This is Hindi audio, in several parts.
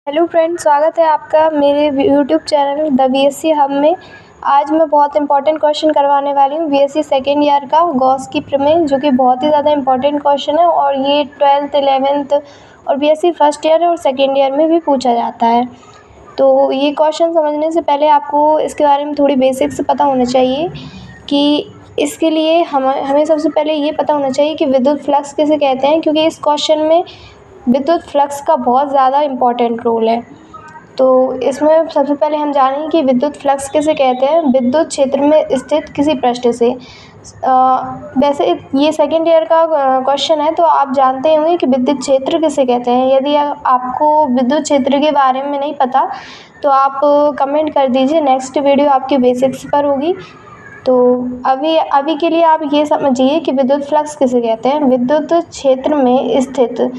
हेलो फ्रेंड्स, स्वागत है आपका मेरे YouTube channel the BSc hub में। आज मैं बहुत इंपॉर्टेंट क्वेश्चन करवाने वाली हूँ बीएससी सेकेंड ईयर का गॉस की प्रमेय, जो कि बहुत ही ज़्यादा इंपॉर्टेंट क्वेश्चन है और ये 12th 11th और बीएससी फर्स्ट ईयर और सेकेंड ईयर में भी पूछा जाता है। तो ये क्वेश्चन समझने से पहले आपको इसके बारे में थोड़ी बेसिक्स पता होना चाहिए कि इसके लिए हमें सबसे पहले ये पता होना चाहिए कि विद्युत फ्लक्स किसे कहते हैं, क्योंकि इस क्वेश्चन में विद्युत फ्लक्स का बहुत ज़्यादा इम्पॉर्टेंट रोल है। तो इसमें सबसे पहले हम जानेंगे कि विद्युत फ्लक्स किसे कहते हैं। विद्युत क्षेत्र में स्थित किसी पृष्ठ से वैसे ये सेकेंड ईयर का क्वेश्चन है, तो आप जानते होंगे कि विद्युत क्षेत्र किसे कहते हैं। यदि आपको विद्युत क्षेत्र के बारे में नहीं पता तो आप कमेंट कर दीजिए, नेक्स्ट वीडियो आपकी बेसिक्स पर होगी। तो अभी के लिए आप ये समझिए कि विद्युत फ्लक्स किसे कहते हैं। विद्युत क्षेत्र में स्थित,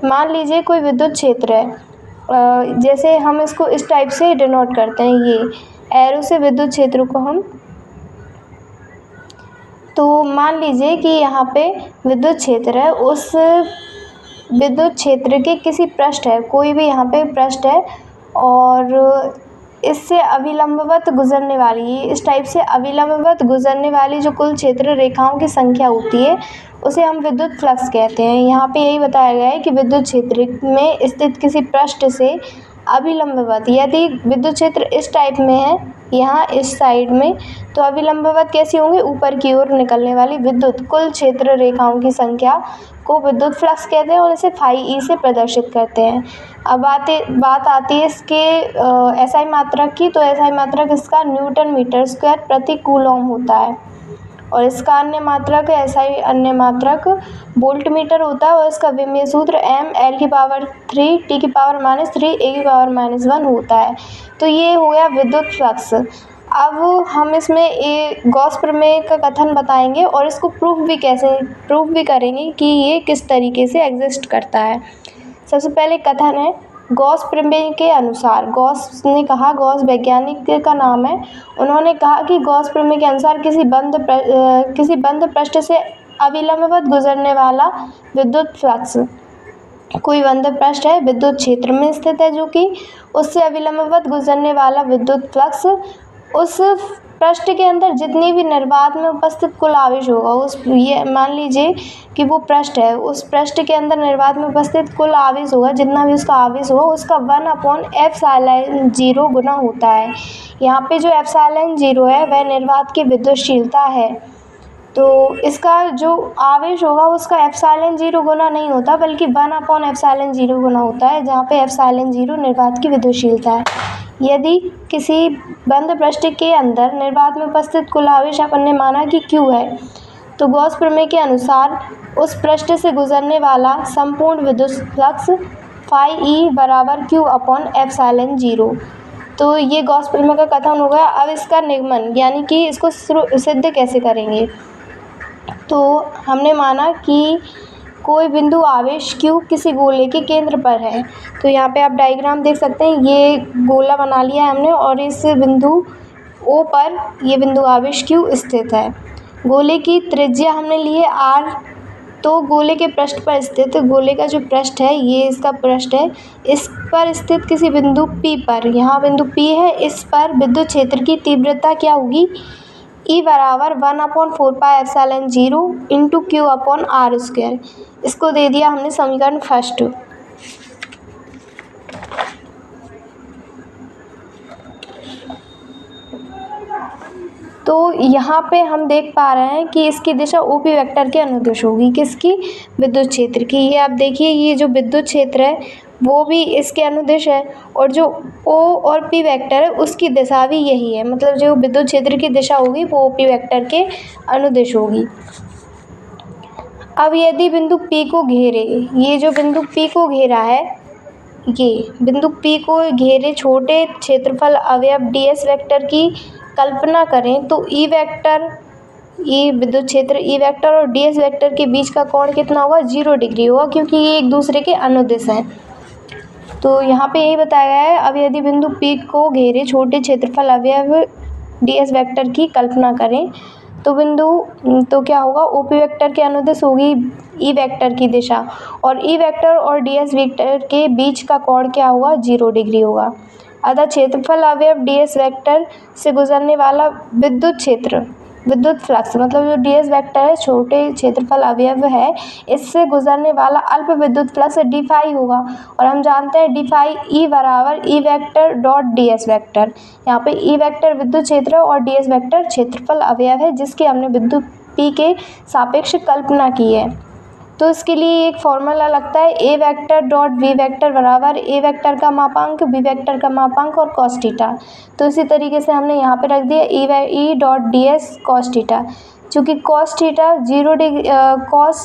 मान लीजिए कोई विद्युत क्षेत्र है, जैसे हम इसको इस टाइप से डिनोट करते हैं, ये एरो से विद्युत क्षेत्र को हम, तो मान लीजिए कि यहाँ पे विद्युत क्षेत्र है, उस विद्युत क्षेत्र के किसी पृष्ठ है, कोई भी यहाँ पे पृष्ठ है और इससे अभिलंबवत गुजरने वाली, इस टाइप से अभिलंबवत गुजरने वाली जो कुल क्षेत्र रेखाओं की संख्या होती है उसे हम विद्युत फ्लक्स कहते हैं। यहाँ पे यही बताया गया है कि विद्युत क्षेत्र में स्थित किसी पृष्ठ से अभिलंबवत, यदि विद्युत क्षेत्र इस टाइप में है यहाँ इस साइड में, तो अभिलंबवत कैसी होंगी, ऊपर की ओर निकलने वाली विद्युत कुल क्षेत्र रेखाओं की संख्या को विद्युत फ्लक्स कहते हैं और इसे फाई ई से प्रदर्शित करते हैं। अब बात आती है इसके एसआई मात्रक की। तो एसआई मात्रक इसका न्यूटन मीटर स्क्वायर प्रति कूलॉम होता है और इसका अन्य मात्रक एसआई अन्य मात्रक वोल्ट मीटर होता है और इसका विमेय सूत्र m L⁻³ T⁻³ A⁻⁻1 होता है। तो ये हो गया विद्युत फ्लक्स। अब हम इसमें गॉस प्रमेय का कथन बताएंगे और इसको प्रूफ भी करेंगे कि ये किस तरीके से एग्जिस्ट करता है। सबसे पहले कथन है, गॉस प्रमेय के अनुसार, गॉस ने कहा, गॉस वैज्ञानिक का नाम है, उन्होंने कहा कि गॉस प्रमेय के अनुसार किसी बंद पृष्ठ से अभिलंबवत गुजरने वाला विद्युत फ्लक्स, कोई बंद पृष्ठ है विद्युत क्षेत्र में स्थित है, जो कि उससे अभिलंबवत गुजरने वाला विद्युत फ्लक्स उस पृष्ठ के अंदर जितनी भी निर्वात में उपस्थित कुल आवेश होगा, ये मान लीजिए कि वो पृष्ठ है, उस पृष्ठ के अंदर निर्वात में उपस्थित कुल आवेश होगा, जितना भी उसका आवेश होगा उसका 1/ε0 गुना होता है। यहाँ पे जो ε0 है वह निर्वात की विद्युतशीलता है। तो इसका जो आवेश होगा उसका ε0 गुना नहीं होता, बल्कि 1/ε0 गुना होता है, जहाँ पे ε0 निर्वात की विद्युतशीलता है। यदि किसी बंद पृष्ठ के अंदर निर्वात में उपस्थित कुल आवेश अपन ने माना कि Q है, तो गॉस प्रमेय के अनुसार उस पृष्ठ से गुजरने वाला संपूर्ण विद्युत फ्लक्स फाई ई बराबर Q/ε0। तो ये गॉस प्रमेय का कथन हो गया। अब इसका निगमन यानी कि इसको सिद्ध कैसे करेंगे। तो हमने माना कि कोई बिंदु आवेश Q किसी गोले के केंद्र पर है। तो यहाँ पे आप डायग्राम देख सकते हैं, ये गोला बना लिया है हमने और इस बिंदु O पर ये बिंदु आवेश Q स्थित है। गोले की त्रिज्या हमने ली है R। तो गोले के पृष्ठ पर स्थित, गोले का जो पृष्ठ है ये इसका पृष्ठ है, इस पर स्थित किसी बिंदु P पर, यहाँ बिंदु P है, इस पर विद्युत क्षेत्र की तीव्रता क्या होगी, E बराबर 1/4πε0 × Q/r²। इसको दे दिया हमने समीकरण फर्स्ट। तो यहाँ पे हम देख पा रहे हैं कि इसकी दिशा OP वेक्टर के अनुदिश होगी, किसकी, विद्युत क्षेत्र की। ये आप देखिए, ये जो विद्युत क्षेत्र है वो भी इसके अनुदिश है और जो O और P वेक्टर है उसकी दिशा भी यही है, मतलब जो विद्युत क्षेत्र की दिशा होगी वो OP वेक्टर के अनुदिश होगी। अब यदि बिंदु P को घेरे, ये जो बिंदु P को घेरा है, ये बिंदु P को घेरे छोटे क्षेत्रफल अवयव ds वेक्टर की कल्पना करें, तो E वेक्टर, ये विद्युत क्षेत्र E वेक्टर और ds वेक्टर के बीच का कोण कितना होगा, 0 डिग्री होगा, क्योंकि ये एक दूसरे के अनुदिश हैं। तो यहाँ पे यही बताया गया है। अब यदि बिंदु P को घेरे छोटे क्षेत्रफल अवयव ds वेक्टर की कल्पना करें, तो क्या होगा, OP वेक्टर के अनुदिश होगी E वेक्टर की दिशा, और E वेक्टर और DS वेक्टर के बीच का कोण क्या होगा, 0 डिग्री होगा। अतः क्षेत्रफल अवयव DS वेक्टर से गुजरने वाला विद्युत फ्लक्स, मतलब जो DS वेक्टर है, छोटे क्षेत्रफल अवयव है, इससे गुजरने वाला अल्प विद्युत फ्लक्स d फाई होगा। और हम जानते हैं d फाई E बराबर E vector dot DS vector. यहाँ पे E वेक्टर विद्युत क्षेत्र है और DS वेक्टर क्षेत्रफल अवयव है, जिसकी हमने विद्युत P के सापेक्ष कल्पना की है। तो इसके लिए एक फॉर्मूला लगता है, A vector dot V vector बराबर A वेक्टर का मापांक B वेक्टर का मापांक और cos थीटा। तो इसी तरीके से हमने यहाँ पे रख दिया E dot DS cos theta. चूँकि cos theta 0 degree, cos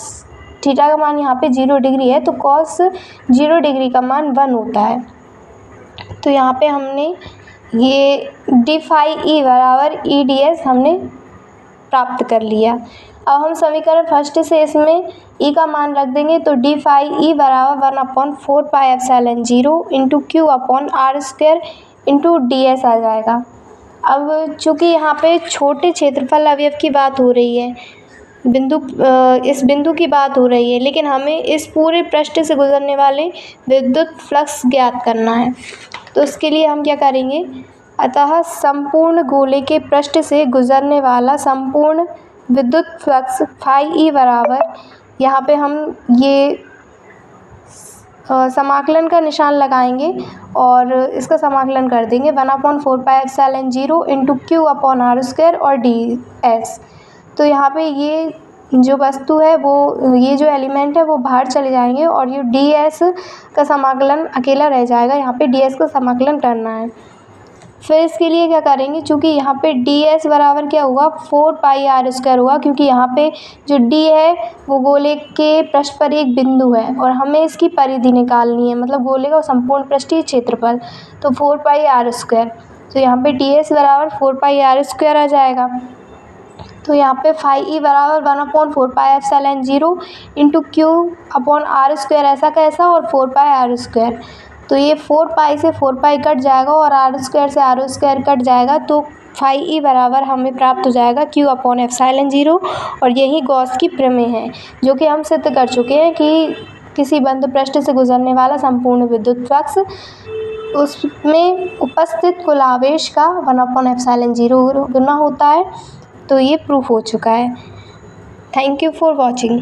theta का मान यहाँ पे 0 डिग्री है, तो cos 0 डिग्री का मान 1 होता है। तो यहाँ पे हमने ये d फाई E बराबर E ds हमने प्राप्त कर लिया। अब हम समीकरण फर्स्ट से इसमें E का मान रख देंगे, तो d फाई E बराबर 1/4 pi epsilon 0 into Q upon R square into DS आ जाएगा। अब चूँकि यहाँ पे छोटे क्षेत्रफल अवयव की बात हो रही है, इस बिंदु की बात हो रही है, लेकिन हमें इस पूरे पृष्ठ से गुजरने वाले विद्युत फ्लक्स ज्ञात करना है। तो इसके लिए हम क्या करेंगे, अतः संपूर्ण गोले के पृष्ठ से गुजरने वाला संपूर्ण विद्युत फ्लक्स फाई E बराबर, यहाँ पे हम ये समाकलन का निशान लगाएंगे और इसका समाकलन कर देंगे 1/4 pi epsilon 0 into Q upon R square और DS। तो यहाँ पे ये जो वस्तु है वो, ये जो एलिमेंट है वो बाहर चले जाएंगे और ये DS का समाकलन अकेला रह जाएगा। यहाँ पे DS का समाकलन करना है। फिर इसके लिए क्या करेंगे, चूँकि यहाँ पे DS बराबर क्या होगा, 4 पाई R स्क्वायर होगा, क्योंकि यहाँ पे जो D है वो गोले के पृष्ठ पर एक बिंदु है और हमें इसकी परिधि निकालनी है, मतलब गोले का संपूर्ण पृष्ठीय क्षेत्रफल, तो 4 पाई R स्क्वायर। तो यहाँ पे DS बराबर 4 पाई R स्क्वायर आ जाएगा। तो यहाँ पे फाई E बराबर 1/4 pi epsilon 0 into Q upon R square, ऐसा कैसा, और 4 पाई R स्क्वायर। तो ये 4 पाई से 4 पाई कट जाएगा और R स्क्वायर से R स्क्वायर कट जाएगा, तो फाई E बराबर हमें प्राप्त हो जाएगा Q अपॉन एप्सिलॉन 0। और यही गॉस की प्रमेय है, जो कि हम सिद्ध कर चुके हैं कि किसी बंद पृष्ठ से गुजरने वाला संपूर्ण विद्युत फ्लक्स, उसमें उपस्थित कुल आवेश का 1/एप्सिलॉन 0 गुना होता है। तो ये प्रूफ हो चुका है। Thank you for watching.